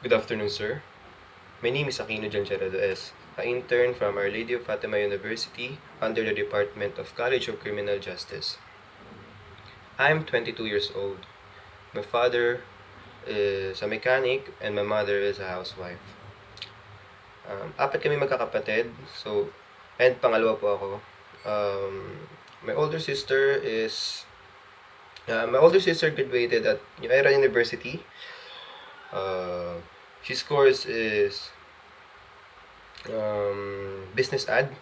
Good afternoon, sir. My name is Aquino Jancherado S., an intern from Our Lady of Fatima University under the Department of College of Criminal Justice. I'm 22 years old. My father is a mechanic and my mother is a housewife. Apat kami magkakapatid, and pangalawa po ako. My older sister graduated at New Era University. She scores is business ad,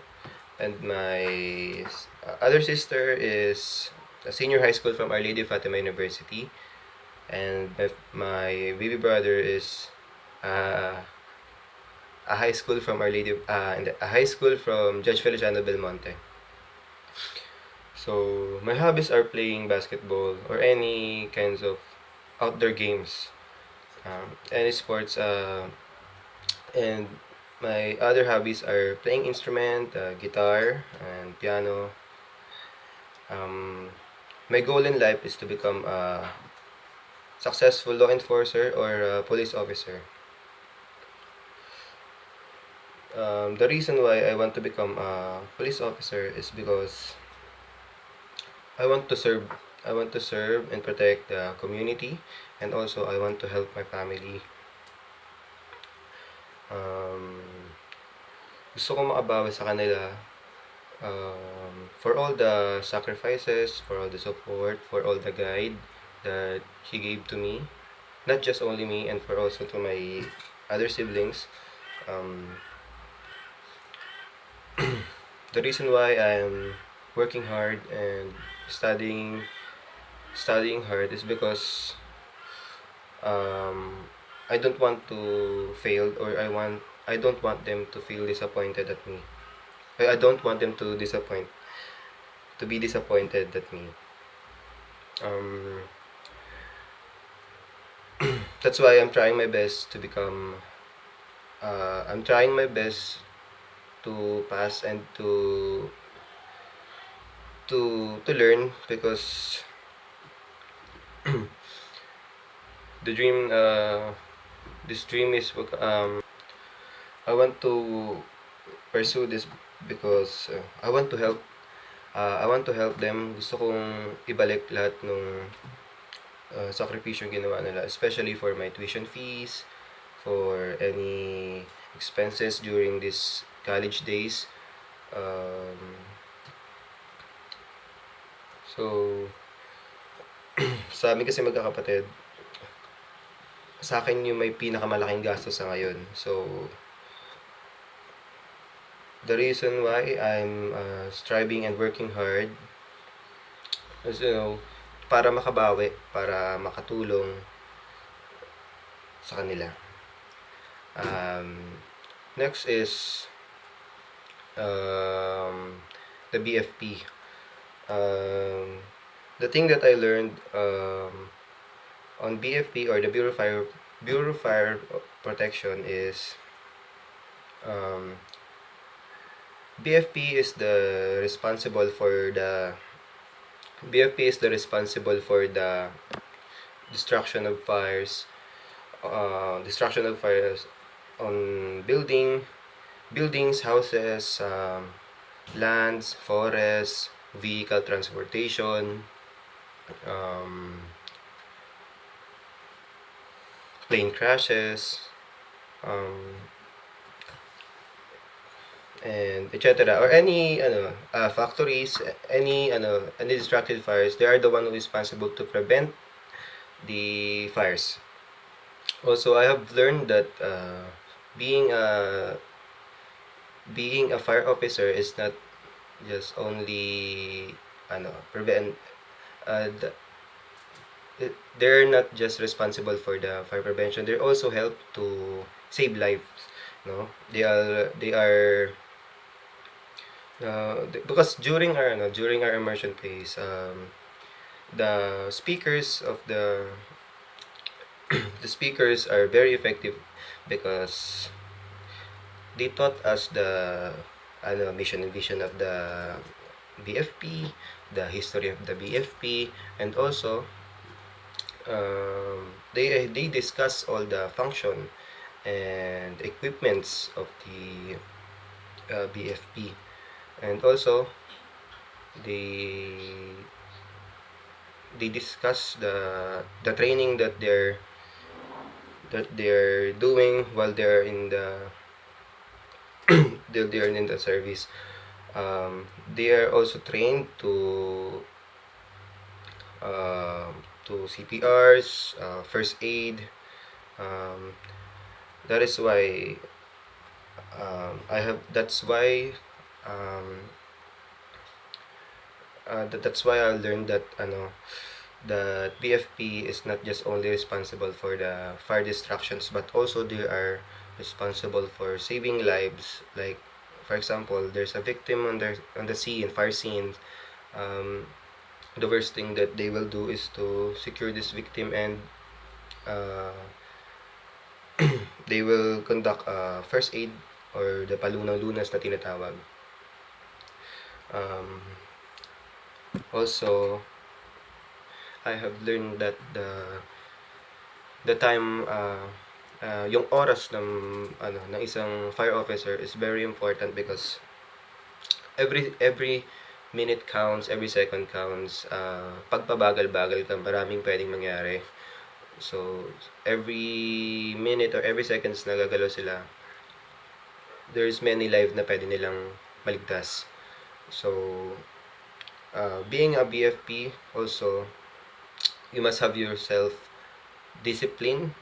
and my other sister is a senior high school from Our Lady of Fatima University, and my baby brother is uh, a high school from a high school from Judge Feliciano Belmonte. So my hobbies are playing basketball or any kinds of outdoor games, any sports, and my other hobbies are playing instrument, guitar and piano. My goal in life is to become a successful law enforcer or a police officer. The reason why I want to become a police officer is because I want to serve. I want to serve and protect the community, and also I want to help my family. Um, Gusto ko makabawi sa kanila for all the sacrifices, for all the support, for all the guide that he gave to me. Not just only me, and for also to my other siblings. Um, the reason why I'm working hard and studying hard is because um, I don't want to fail, or I don't want them to feel disappointed at me. I don't want them to be disappointed at me. Um, that's why I'm trying my best to become. I'm trying my best to pass and to learn, because the dream this dream is I want to pursue this because I want to help them. Gusto kong ibalik lahat ng sakripisyong ginawa nila, especially for my tuition fees, for any expenses during this college days. Um, so, sa amin kasi magkakapatid, sa akin yung may pinakamalaking gasto sa ngayon. So, the reason why I'm striving and working hard is, para makabawi, para makatulong sa kanila. Next is the BFP. The thing that I learned on BFP, or the Bureau of Fire Protection, is BFP is the responsible for the BFP is the responsible for the destruction of fires, on buildings, houses, lands, forests, vehicle transportation, plane crashes, and etc., or any factories, any destructive fires. They are the one who is responsible to prevent the fires. Also, I have learned that being a being a fire officer is not just only prevent the, they're not just responsible for the fire prevention. They also help to save lives. No, they are because during our immersion phase, the speakers of the speakers are very effective because they taught us the mission and vision of the BFP, the history of the BFP, and also they discuss all the function and equipments of the BFP. And also, they they discuss the training that they're doing while they're in the service. They are also trained uh, to CPRs, first aid. Um, that is why I have. That's why I learned that the BFP is not just only responsible for the fire distractions, but also they are responsible for saving lives. Like, for example, there's a victim on the scene, fire scene. Um, the worst thing that they will do is to secure this victim, and uh, they will conduct first aid, or the palunang-lunas na tinatawag. Um, Also, I have learned that the time yung oras ng isang fire officer is very important, because every minute counts, every second counts. Pagpabagal-bagal ka, maraming pwedeng mangyari. So, every minute or every seconds na gagalaw sila, there's many lives na pwede nilang maligtas. So, being a BFP also, you must have yourself discipline.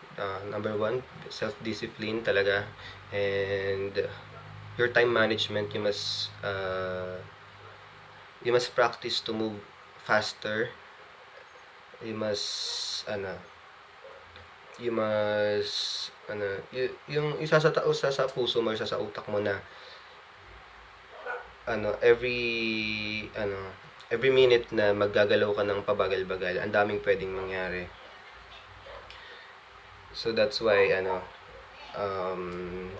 Number one, self-discipline talaga. And your time management, you must practice to move faster. You must yung isa sa tao sa puso mo, isa sa utak mo na every minute na maggagalaw ka ng pabagal-bagal, ang daming pwedeng mangyari. So that's why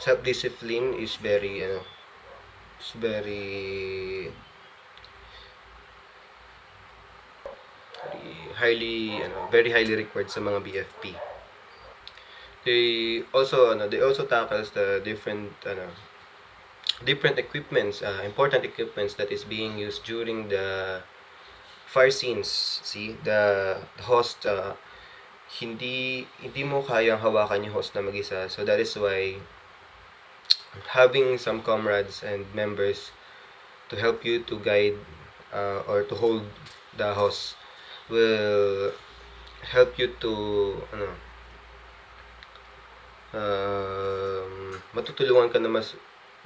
self-discipline is very very highly required sa mga BFP. They also tackles the different equipments, important equipments that is being used during the fire scenes. See, the host, hindi mo kayang hawakan yung host na mag-isa. So that is why having some comrades and members to help you to guide or to hold the host will help you to matutulungan ka na mas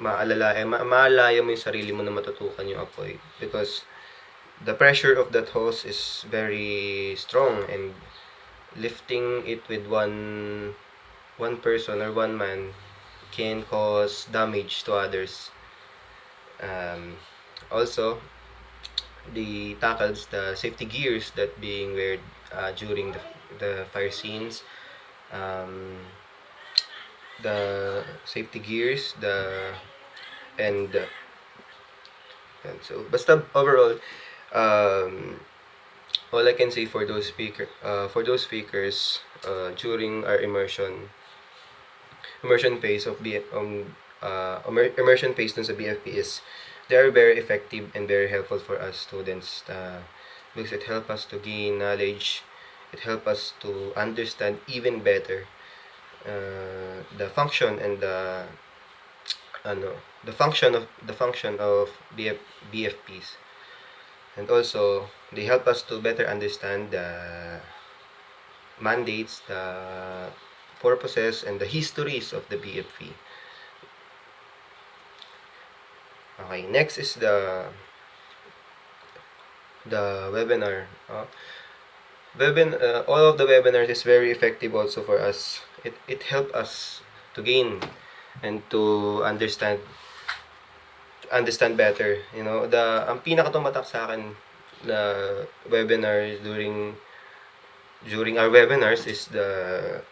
maalaya mo yung sarili mo na matutukan yung apoy, because the pressure of that hose is very strong, and lifting it with one person or one man can cause damage to others. Also, the tackles the safety gears that being wear during the fire scenes. The safety gears, and so basta overall, all I can say for those speakers during our immersion phase of immersion phase dun sa BFP is they are very effective and very helpful for us students, because it help us to gain knowledge, it help us to understand even better the function and the function of BFPs. And also, they help us to better understand the mandates, the purposes, and the histories of the BFP. Okay, next is the webinar. All of the webinars is very effective also for us. It helped us to gain and to understand better. Ang pinaka tumatak sa akin na webinar during our webinars is the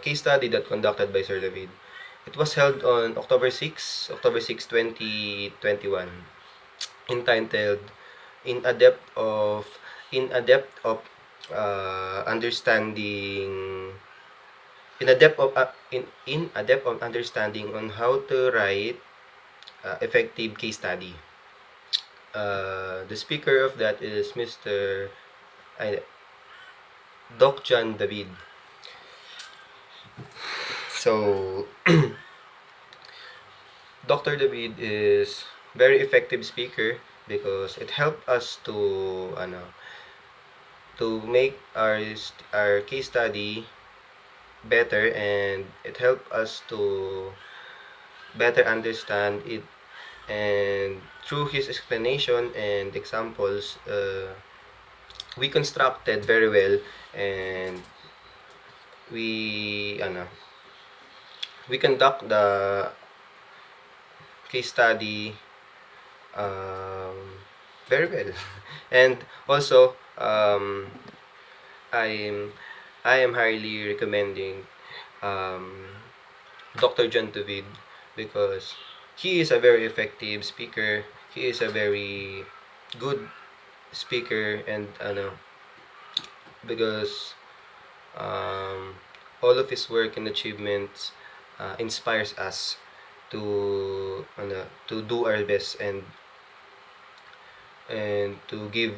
case study that conducted by Sir David. It was held on October 6, 2021, entitled In a Depth of Understanding in a depth of in a depth of understanding on how to write effective case study. The speaker of that is Mr. Doc John David. So Dr. David is very effective speaker because it helped us to make our case study better, and it helped us to better understand it, and through his explanation and examples, we constructed very well, and we we conduct the case study very well. And also, I'm I am highly recommending Dr. John David because he is a very effective speaker. He is a very good speaker, and because um, all of his work and achievements inspires us to do our best, and to give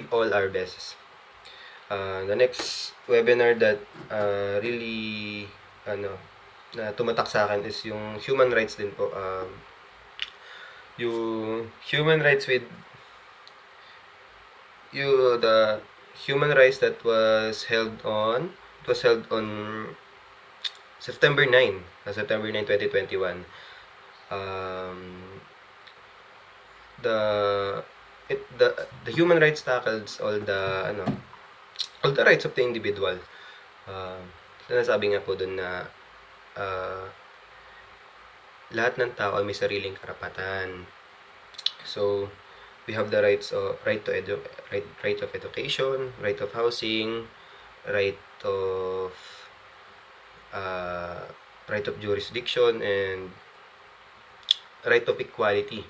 all our best. The next webinar that really na tumatak sa akin is yung human rights din po. Yung human rights with the human rights that was held on September 9, September 9, 2021. The the human rights tackles all the rights of the individual. Sinasabi nga po dun na lahat ng tao ay may sariling karapatan. So, we have the right of education, right of housing, right of jurisdiction, and right of equality.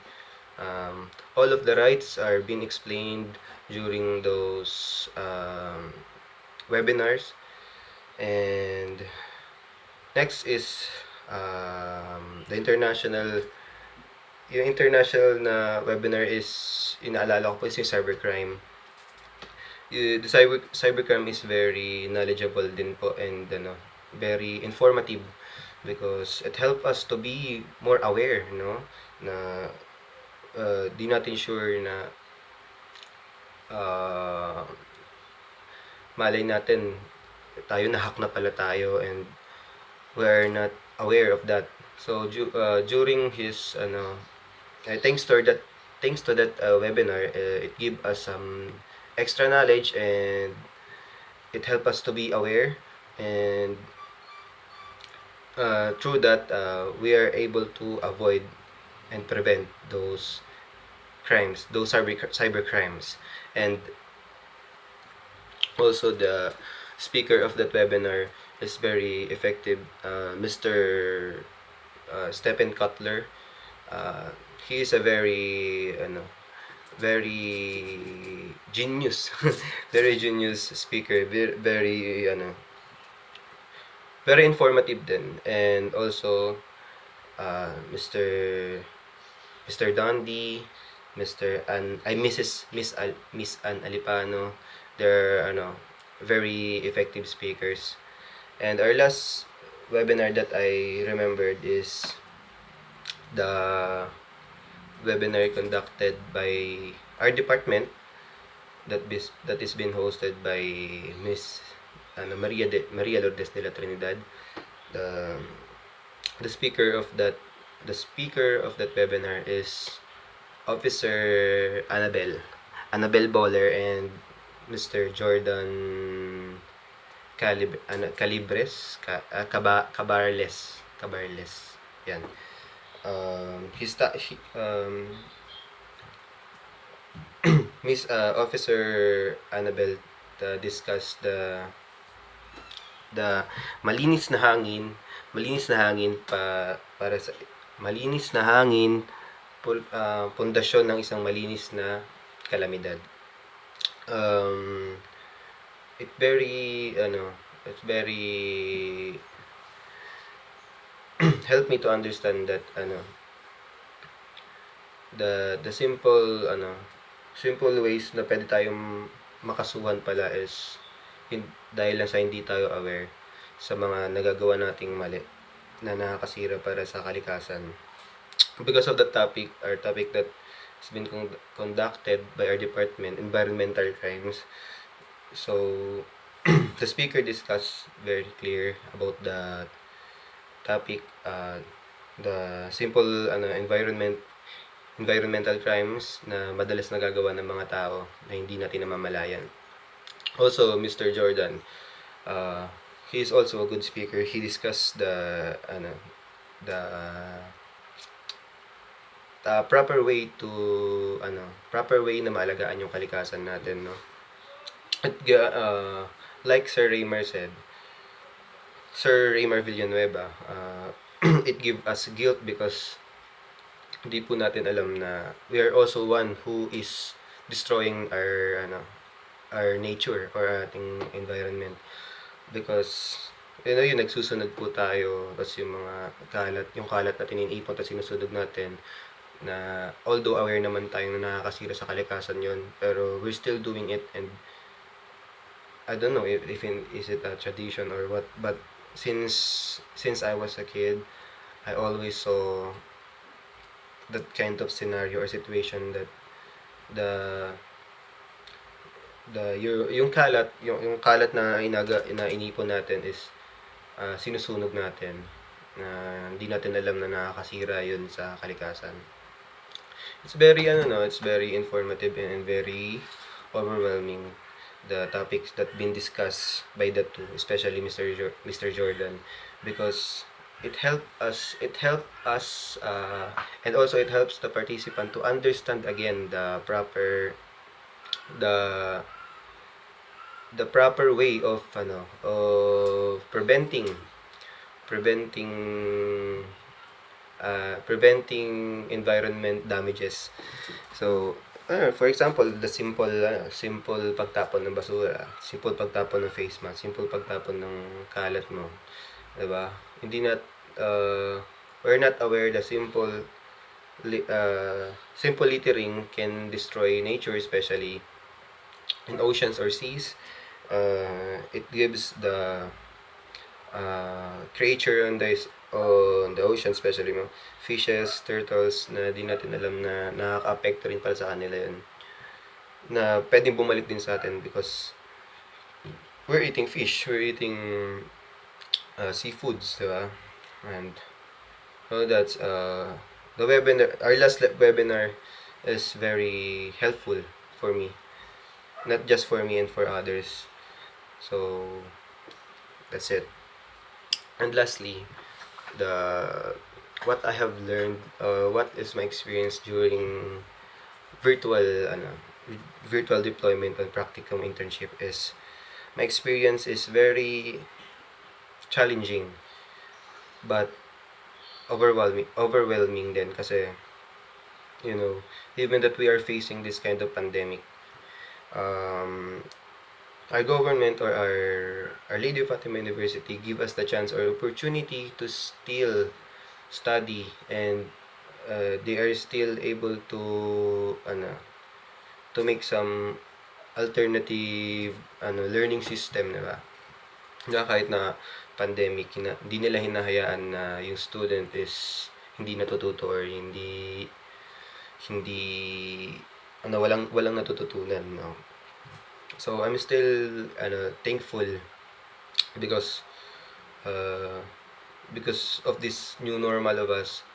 All of the rights are being explained during those webinars. And next is the international na webinar is inaalala ko po is yung cybercrime. The cybercrime is very knowledgeable din po, and very informative because it help us to be more aware, na di natin sure na malay natin nahack na pala tayo, and we're not aware of that. So during his thanks to that webinar, it give us some extra knowledge, and it help us to be aware, and through that we are able to avoid and prevent those crimes, those cyber crimes. And also the speaker of that webinar is very effective, Mr. Stephen Cutler. He is a very very genius very genius speaker, very very informative din. And also Mr. Dondi, Miss Ann Alipano. They're very effective speakers. And our last webinar that I remembered is the webinar conducted by our department that is being hosted by Miss Maria Lourdes de la Trinidad. The speaker of that webinar is Officer Annabel Bowler, and Mr. Jordan Cabarles. Yan. Miss Officer Annabel discussed the malinis na hangin para sa malinis na hangin, pundasyon ng isang malinis na kalamidad. It very it's very helped me to understand that the simple ways na pwede tayong makasuhan pala is dahil lang sa hindi tayo aware sa mga nagagawa nating mali na nakakasira para sa kalikasan. Because of the topic, our topic that has been conducted by our department, environmental crimes. So, the speaker discussed very clear about the topic, the simple environmental crimes na madalas nagagawa ng mga tao na hindi natin namamalayan. Also, Mr. Jordan, he is also a good speaker. He discussed the proper way na maalagaan yung kalikasan natin, no? At like Sir Raymar Villanueva, it give us guilt because hindi po natin alam na we are also one who is destroying our nature or ating environment, because yung nagsusunog po tayo, tapos yung kalat na tininiipon at sinusunog natin, na although aware naman tayo na nakakasira sa kalikasan yon, pero we're still doing it. And I don't know if is it a tradition or what, but since I was a kid, I always saw that kind of scenario or situation that the yung kalat na inipon natin is sinusunog natin, na hindi natin alam na nakakasira yun sa kalikasan. It's very informative and very overwhelming, the topics that been discussed by the two, especially Mr. Jordan, because it helped us and also it helps the participant to understand again the proper way of preventing environment damages. So, for example, the simple pagtapon ng basura, simple pagtapon ng face mask, simple pagtapon ng kalat mo, 'di ba? We're not aware that simple littering can destroy nature, especially in oceans or seas. It gives the creature on the ocean, especially fishes, turtles, na di natin alam na nakaka-apekto rin para sa kanila yun, na pwedeng bumalik din sa atin because we're eating fish, we're eating seafoods, diba? And that's the webinar, our last webinar is very helpful for me, not just for me and for others. So that's it. And lastly, what I have learned, what is my experience during virtual deployment and practicum internship is, my experience is very challenging but overwhelming din, kasi even that we are facing this kind of pandemic, our government or our Lady of Fatima University give us the chance or opportunity to still study, and they are still able to make some alternative learning system, diba? Na kahit na pandemic, hindi nila hinahayaan na yung student is hindi natututo or hindi walang natututunan, no? So I'm still thankful because of this new normal of us.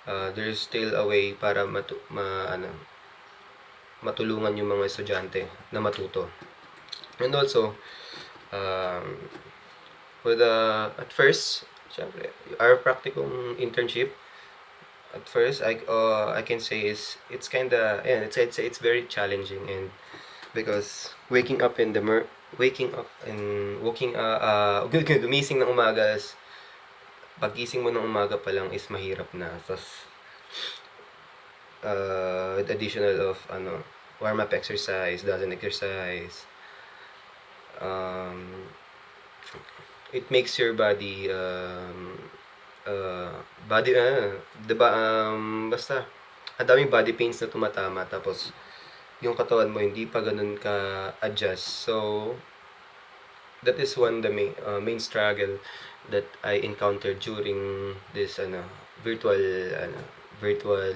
There is still a way para matulungan yung mga estudyante na matuto. And also at first, syempre, our practicum internship, at first I can say it's kinda, it's very challenging, and because gumising ng umaga, pagising mo ng umaga pa lang is mahirap na. Tapos with additional of warm up exercise, doesn't exercise, it makes your body uh, body 'di ba, basta ang daming body pains na tumatama tapos yung katawan mo hindi pa gano'n ka-adjust. So, that is one the main struggle that I encountered during this virtual ano virtual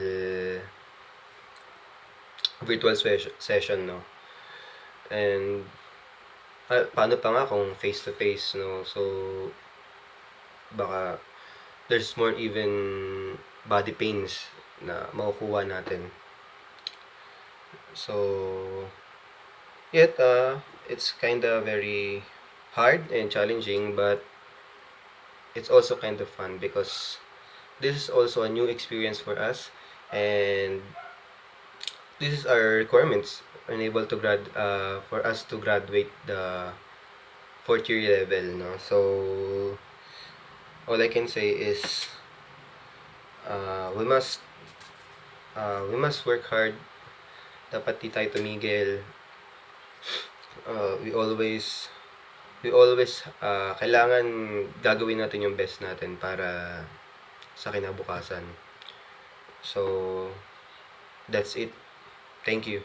virtual session, no. And paano pa nga kung face to face, no. So baka there's more even body pains na makukuha natin. So yet it's kinda very hard and challenging, but it's also kind of fun because this is also a new experience for us, and this is our requirements unable to for us to graduate the fourth year level, no. So all I can say is uh, we must we must work hard. Dapat di tayo tumigil. Uh, we always kailangan gagawin natin yung best natin para sa kinabukasan. So that's it. Thank you.